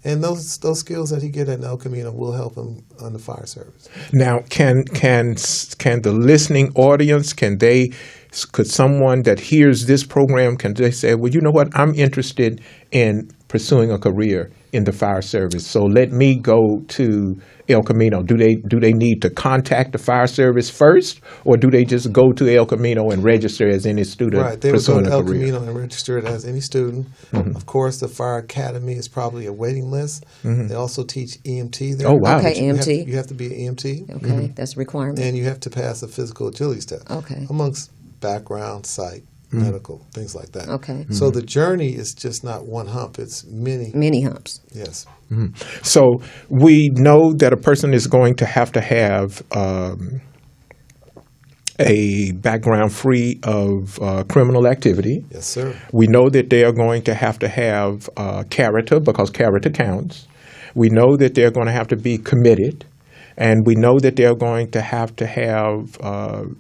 Speaker 3: And those skills that he get at El Camino will help him on the fire service.
Speaker 1: Now, can the listening audience, could someone that hears this program, can they say, well, you know what, I'm interested in pursuing a career in the fire service, so let me go to El Camino? Do they need to contact the fire service first, or do they just go to El Camino and register as any student
Speaker 3: Right, they would go
Speaker 1: pursuing
Speaker 3: to
Speaker 1: a
Speaker 3: El
Speaker 1: career?
Speaker 3: Camino and register it as any student. Of course, the fire academy is probably a waiting list. They also teach EMT there.
Speaker 1: Oh, wow.
Speaker 2: Okay,
Speaker 3: You have to-
Speaker 2: EMT.
Speaker 3: You have to be an EMT,
Speaker 2: Okay. That's a requirement.
Speaker 3: and you have to pass a physical agility test.
Speaker 2: Okay.
Speaker 3: Amongst background, psych, medical, things like that.
Speaker 2: Okay.
Speaker 3: So the journey is just not one hump. It's many.
Speaker 2: Many humps.
Speaker 3: Yes.
Speaker 1: So we know that a person is going to have a background free of criminal activity.
Speaker 3: Yes, sir.
Speaker 1: We know that they are going to have character, because character counts. We know that they're going to have to be committed, and we know that they're going to have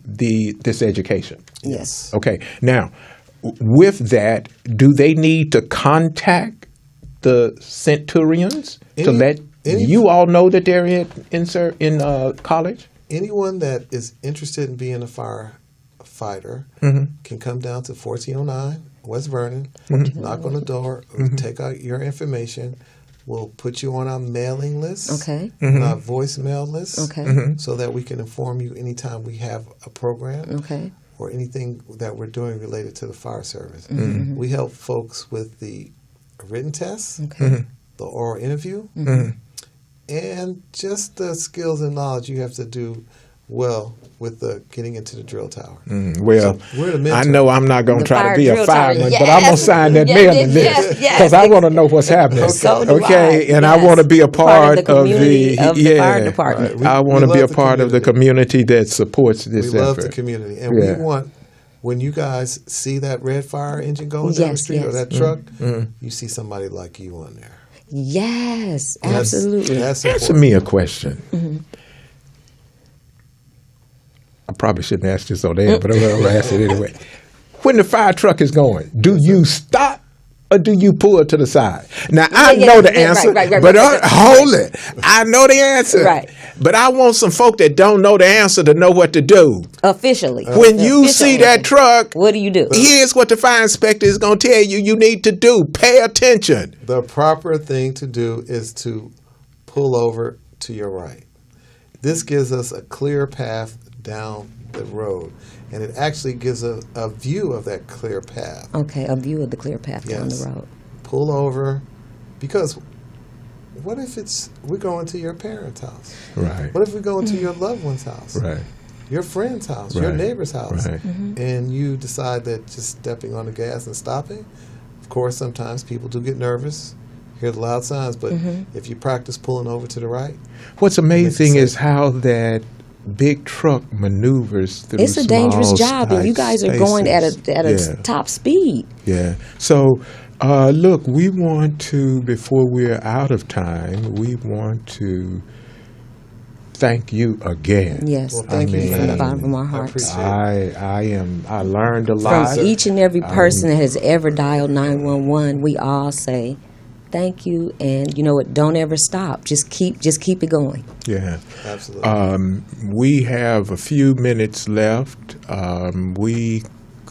Speaker 1: this education.
Speaker 2: Yes.
Speaker 1: Okay. Now, with that, do they need to contact the Centurions to let you all know that they're in college?
Speaker 3: Anyone that is interested in being a firefighter can come down to 1409 West Vernon, knock on the door, take out your information. We'll put you on our mailing list,
Speaker 2: Okay.
Speaker 3: and our voicemail list,
Speaker 2: Okay.
Speaker 3: so that we can inform you anytime we have a program
Speaker 2: Okay.
Speaker 3: or anything that we're doing related to the fire service. We help folks with the written tests, the oral interview, and just the skills and knowledge you have to do well with the getting into the drill tower.
Speaker 1: Well,
Speaker 3: So we're the
Speaker 1: I
Speaker 3: mentor.
Speaker 1: know I'm not going to
Speaker 2: The
Speaker 1: try to
Speaker 2: fire
Speaker 1: be a
Speaker 2: drill tower,
Speaker 1: fireman,
Speaker 2: yes.
Speaker 1: but I'm going to sign that
Speaker 2: Yes,
Speaker 1: mailing
Speaker 2: yes,
Speaker 1: list,
Speaker 2: yes,
Speaker 1: because I want to know what's happening.
Speaker 2: So do
Speaker 1: Okay,
Speaker 2: I,
Speaker 1: and I
Speaker 2: yes.
Speaker 1: want to be a
Speaker 2: Part
Speaker 1: part
Speaker 2: of the community of the fire department.
Speaker 3: Right.
Speaker 1: I want to
Speaker 3: We
Speaker 1: be a
Speaker 3: love the
Speaker 1: part of the
Speaker 3: community.
Speaker 1: community that supports this
Speaker 3: We love
Speaker 1: effort.
Speaker 3: the community, and
Speaker 1: Yeah.
Speaker 3: we when you guys see that red fire engine going down the
Speaker 2: Yes,
Speaker 3: street or
Speaker 2: yes.
Speaker 3: that truck, you see somebody like you on there.
Speaker 2: Yes,
Speaker 3: That's-
Speaker 2: absolutely.
Speaker 3: That's
Speaker 1: Answer
Speaker 3: important.
Speaker 1: me a question. I probably shouldn't ask this on air, but I'm going to ask it anyway. When the fire truck is going, do you stop or do you pull to the side? Now, I
Speaker 2: Yeah,
Speaker 1: know the
Speaker 2: yeah,
Speaker 1: answer,
Speaker 2: right,
Speaker 1: but
Speaker 2: right.
Speaker 1: hold it. I know the answer.
Speaker 2: Right.
Speaker 1: But I want some folk that don't know the answer to know what to do.
Speaker 2: Officially.
Speaker 1: When you
Speaker 2: Official
Speaker 1: see that
Speaker 2: answer.
Speaker 1: truck,
Speaker 2: What do you do?
Speaker 1: here's what the fire inspector is going to tell you you need to do. Pay attention.
Speaker 3: The proper thing to do is to pull over to your right. This gives us a clear path down the road, and it actually gives a view of that clear path.
Speaker 2: Okay, a view of the clear path down
Speaker 3: Yes.
Speaker 2: the road.
Speaker 3: Pull over, because what if we're going to your parents' house?
Speaker 1: Right.
Speaker 3: What if we go into your loved one's house?
Speaker 1: Right.
Speaker 3: Your friend's house, your
Speaker 1: Right.
Speaker 3: neighbor's house,
Speaker 1: Right.
Speaker 3: and you decide that just stepping on the gas and stopping, of course, sometimes people do get nervous, hear the loud signs, but if you practice pulling over to the right,
Speaker 1: What's amazing
Speaker 3: safe.
Speaker 1: is how that big truck maneuvers through
Speaker 2: It's a dangerous
Speaker 1: small
Speaker 2: job, and you
Speaker 1: tight
Speaker 2: guys are going at
Speaker 1: spaces.
Speaker 2: a
Speaker 1: Yeah.
Speaker 2: top speed.
Speaker 1: Yeah. So, look, we want to, before we're out of time, we want to thank you again.
Speaker 2: Yes,
Speaker 3: Well,
Speaker 2: thank you from the
Speaker 1: mean,
Speaker 2: bottom of our
Speaker 3: I
Speaker 2: hearts.
Speaker 3: appreciate it.
Speaker 1: I learned a lot.
Speaker 2: From each and every person that has ever dialed 911, we all say thank you, and you know what? Don't ever stop. Just keep it going.
Speaker 1: Yeah.
Speaker 3: Absolutely.
Speaker 1: We have a few minutes left. We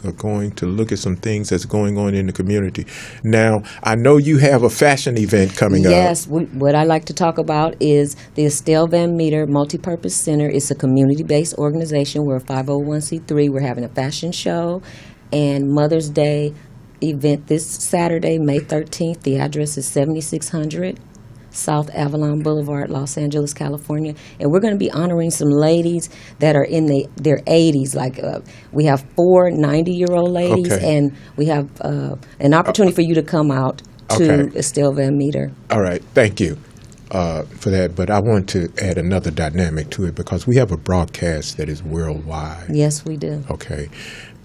Speaker 1: are going to look at some things that's going on in the community. Now, I know you have a fashion event coming up.
Speaker 2: Yes, what I like to talk about is the Estelle Van Meter Multipurpose Center. It's a community-based organization. We're a 501c3. We're having a fashion show and Mother's Day event this Saturday, May 13th. The address is 7600 South Avalon Boulevard, Los Angeles, California. And we're going to be honoring some ladies that are in their 80s. Like we have 4 90-year-old ladies,
Speaker 1: Okay.
Speaker 2: and we have an opportunity for you to come out to
Speaker 1: Okay.
Speaker 2: Estelle Van Meter.
Speaker 1: All right, thank you for that. But I want to add another dynamic to it because we have a broadcast that is worldwide.
Speaker 2: Yes, we do.
Speaker 1: Okay.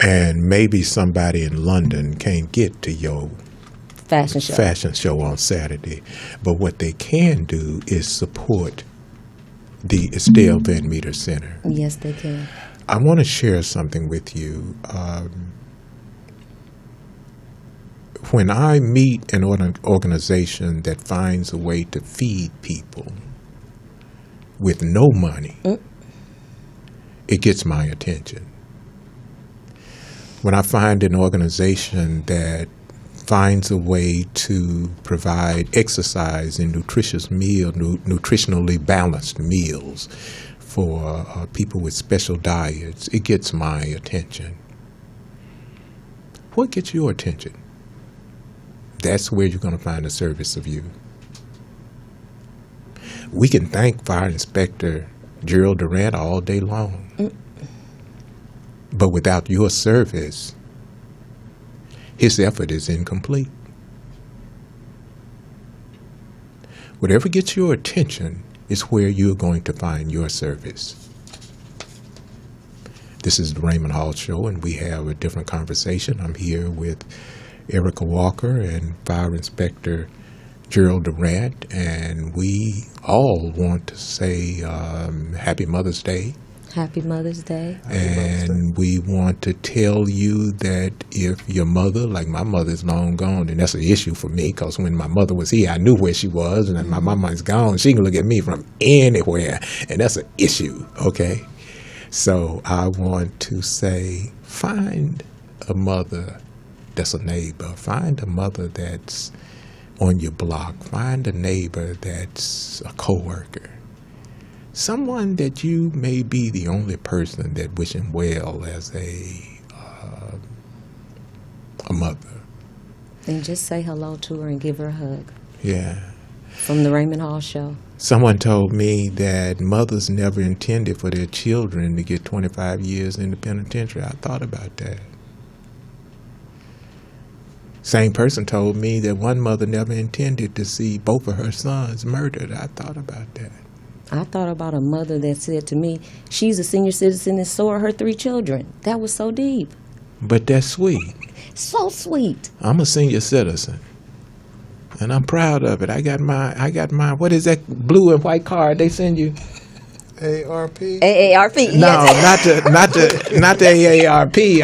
Speaker 1: And maybe somebody in London can't get to your
Speaker 2: Fashion show.
Speaker 1: fashion show on Saturday. But what they can do is support the Estelle Van Meter Center.
Speaker 2: Yes, they can.
Speaker 1: I want to share something with you. When I meet an organization that finds a way to feed people with no money, it gets my attention. When I find an organization that finds a way to provide exercise and nutritious nutritionally balanced meals for people with special diets, it gets my attention. What gets your attention? That's where you're going to find a service of you. We can thank Fire Inspector Gerald Durant all day long. But without your service, his effort is incomplete. Whatever gets your attention is where you're going to find your service. This is the Raymond Hall Show, and we have a different conversation. I'm here with Errecca Walker and Fire Inspector Gerald Durant, and we all want to say Happy Mother's Day.
Speaker 2: Happy Mother's Day.
Speaker 1: And we want to tell you that if your mother, like my mother's long gone, and that's an issue for me because when my mother was here, I knew where she was, and my mama's gone. She can look at me from anywhere, and that's an issue, okay? So I want to say, find a mother that's a neighbor. Find a mother that's on your block. Find a neighbor that's a coworker. Someone that you may be the only person that wish him well as a mother.
Speaker 2: And just say hello to her and give her a hug.
Speaker 1: Yeah.
Speaker 2: From the Raymond Hall Show.
Speaker 1: Someone told me that mothers never intended for their children to get 25 years in the penitentiary. I thought about that. Same person told me that one mother never intended to see both of her sons murdered. I thought about that.
Speaker 2: I thought about a mother that said to me, she's a senior citizen and so are her 3 children. That was so deep.
Speaker 1: but that's sweet.
Speaker 2: So sweet.
Speaker 1: I'm a senior citizen, and I'm proud of it. I got my what is that blue and white card they send you?
Speaker 3: ARP.
Speaker 2: AARP.
Speaker 1: No,
Speaker 2: Yes.
Speaker 1: not the AARP.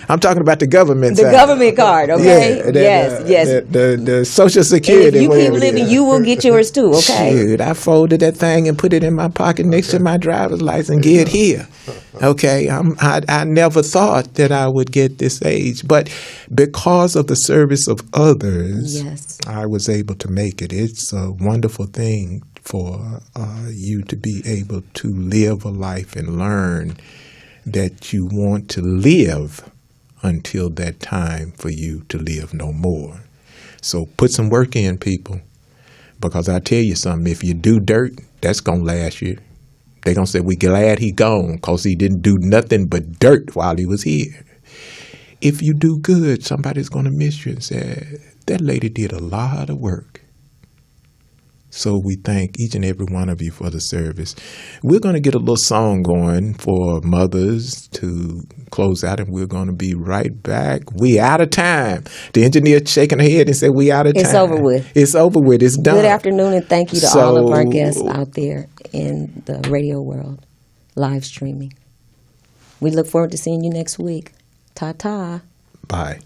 Speaker 1: I'm talking about the government
Speaker 2: The
Speaker 1: side.
Speaker 2: government card, okay?
Speaker 1: Yeah,
Speaker 2: yes.
Speaker 1: The Social
Speaker 2: And
Speaker 1: Security.
Speaker 2: if you keep
Speaker 1: whatever it
Speaker 2: living,
Speaker 1: is.
Speaker 2: you will get yours too, okay?
Speaker 1: Shoot, I folded that thing and put it in my pocket next to my driver's license. Get here, okay? I never thought that I would get this age, but because of the service of others,
Speaker 2: Yes.
Speaker 1: I was able to make it. It's a wonderful thing for you to be able to live a life and learn that you want to live until that time for you to live no more. So put some work in, people, because I tell you something, if you do dirt, that's going to last you. They're going to say, we glad he gone because he didn't do nothing but dirt while he was here. If you do good, somebody's going to miss you and say, that lady did a lot of work. So we thank each and every one of you for the service. We're going to get a little song going for mothers to close out, and we're going to be right back. We out of time. The engineer shaking her head and said, we out of time.
Speaker 2: It's over with.
Speaker 1: It's over with. It's done.
Speaker 2: Good afternoon, and thank you to all of our
Speaker 1: So-
Speaker 2: guests out there in the radio world, live streaming. We look forward to seeing you next week. Ta-ta.
Speaker 1: Bye.